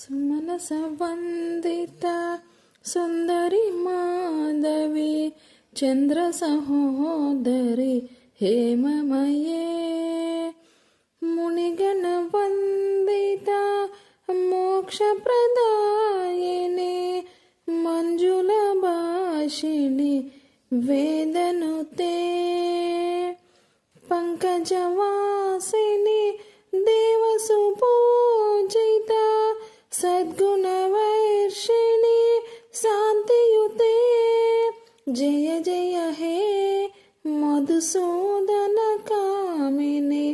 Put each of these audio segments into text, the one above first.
సుమనసవందిత సుందరి మాధవి చంద్ర సహోదరి హేమమయే మునిగణ వందిత మోక్షప్రదాయిని మంజుల భాషిణి వేదనుతే పంకజవాసిని దేవసుపూజిత సద్గుణవర్షిణి శాంతియుతే జయ జయ హే మధుసూదన కామిని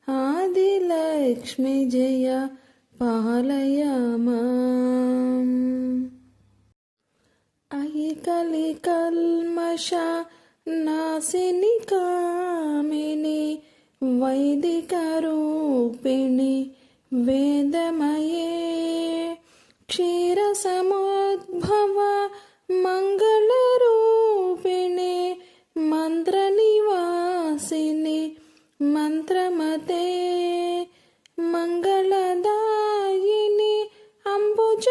ఆదిలక్ష్మి జయ పాలయ మాం. అయి కలి కల్మష నాశిని కామిని వైదిక రూపిణి వేదమయే క్షీర సముద్భవ మంగళ రూపిణి మంత్ర నివాసిని మంత్రమతే మంగళదాయిని అంబుజవాసిని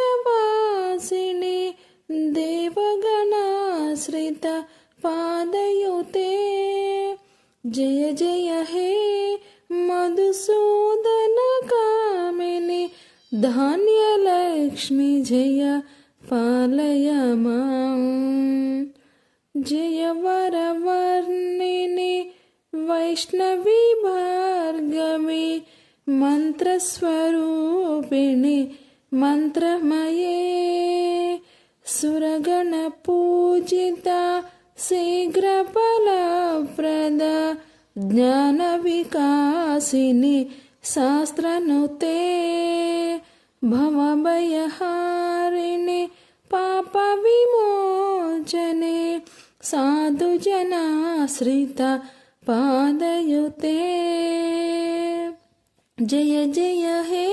దేవగణాశ్రిత పాదయుతే జయ జయ హే మధుసూదన కామిని ధాన్యలక్ష్మి జయ పాలయ మాం. జయ వరవర్ణిని వైష్ణవి భార్గవి మంత్రస్వరూపిణి మంత్రమయే సురగణ పూజిత శీఘ్ర ఫలప్రద జ్ఞాన వికాసిని శాస్త్రనుతే భవభయహారిణి పాప విమోచనే సాధుజనాశ్రిత పాదయుతే జయ జయ హే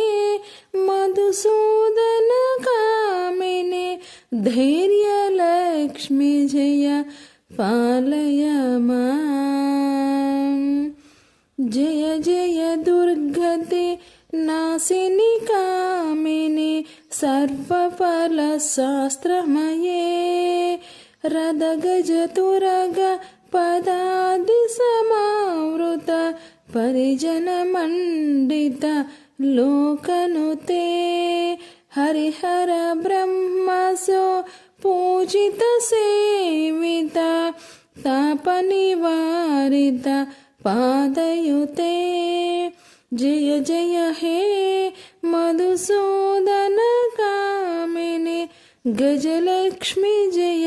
మధుసూదన కామిని ధైర్యలక్ష్మి జయ పాలయ మాం. జయ జయ దుర్గతి నాశిని కామిని సర్వఫల శాస్త్రమయే రథ గజ తురగ పదాది సమావృత పరిజన మండిత లోకనుతే హరిహర బ్రహ్మసో పూజిత సేవిత తాప నివారిత పాదయుతే జయ జయ హే మధుసూదన కామిని గజలక్ష్మి జయ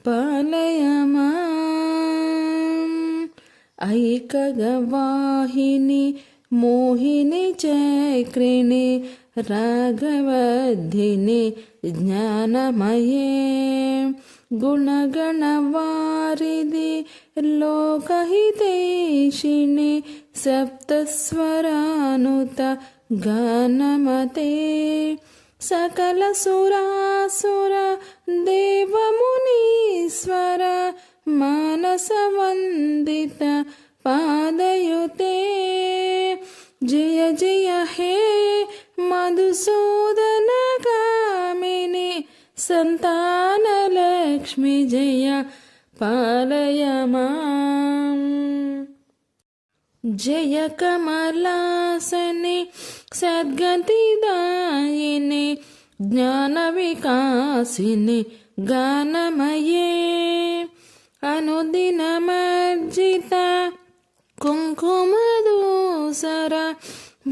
పాలయ మాం. ఐకగవాహిని మోహిని చక్రిణి రాఘవధిని జ్ఞానమయే గుణగణవారిది లోకహితైషిణి సప్తస్వరానుత గానమతే సకల సురాసుర దేవమునీశ్వర మానసవందిత పాదయుతే జయ జయ హే మధుసూదన కామిని సంతానలక్ష్మి జయ పాలయ మాం. జయ కమలాసని సద్గతిదాయిని జ్ఞాన వికాసిని గానమయే అనుదినమర్జిత కుంకుమదూసర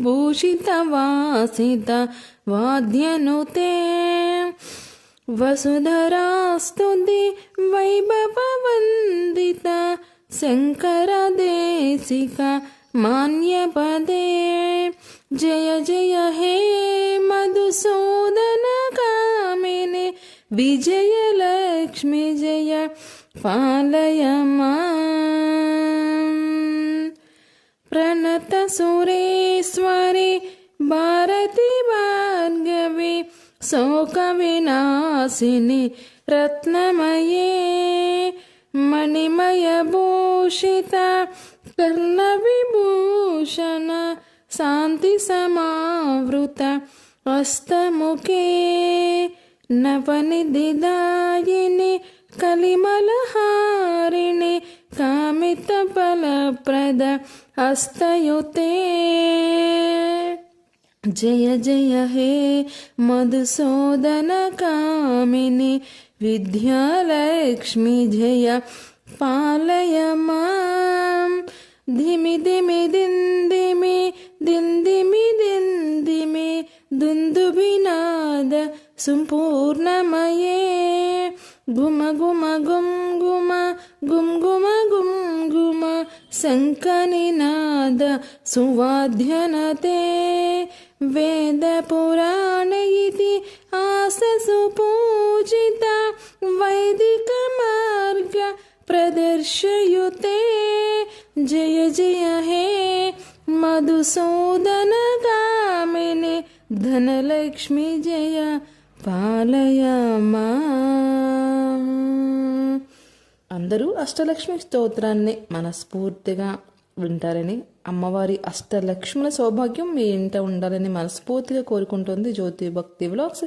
భూషిత వాసిత వాద్యనుతే వసుధరాస్తుతి వైభవ వందిత శంకర దేశిక మాన్యపదే జయ జయ హే మధుసూదన కామిని విజయలక్ష్మి జయ పాలయ మాం. ప్రణత సురేశ్వరి భారతి భార్గవి శోక వినాశిని రత్నమయే మణిమయ భూషిత కర్ణ విభూషణ శాంతి సమావృత हस्तमुखे नवनिधिदायिनि कलिमलहारिणि कामितफलप्रद हस्तयुते जय जय हे मधुसूदन कामिनि विद्यालक्ष्मी जय पालय मां धिमि धिमि दिन्दिमि दिन्दिमि दिन्दिमि दुन्दुभिनाद सम्पूर्णमये गुम गुम गुम गुम गुम गुम गुम गुम शङ्खनिनाद सुवाद्यनते वेदपुराण इति आससु पूजिता वैदिकमार्ग प्रदर्शयुते जय जय हे मधुसूदन कामिनि धनलक्ष्मी जय పాలయ మాం. అందరూ అష్టలక్ష్మి స్తోత్రాన్ని మనస్ఫూర్తిగా వింటారని, అమ్మవారి అష్టలక్ష్ముల సౌభాగ్యం మీ ఇంట ఉండాలని మనస్ఫూర్తిగా కోరుకుంటుంది జ్యోతి భక్తి వ్లాగ్స్.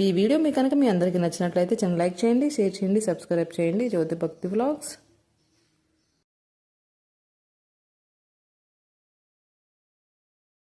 ఈ వీడియో మీ కనుక మీ అందరికీ నచ్చినట్లయితే ఛానల్ లైక్ చేయండి, షేర్ చేయండి, సబ్స్క్రైబ్ చేయండి. జ్యోతి భక్తి వ్లాగ్స్.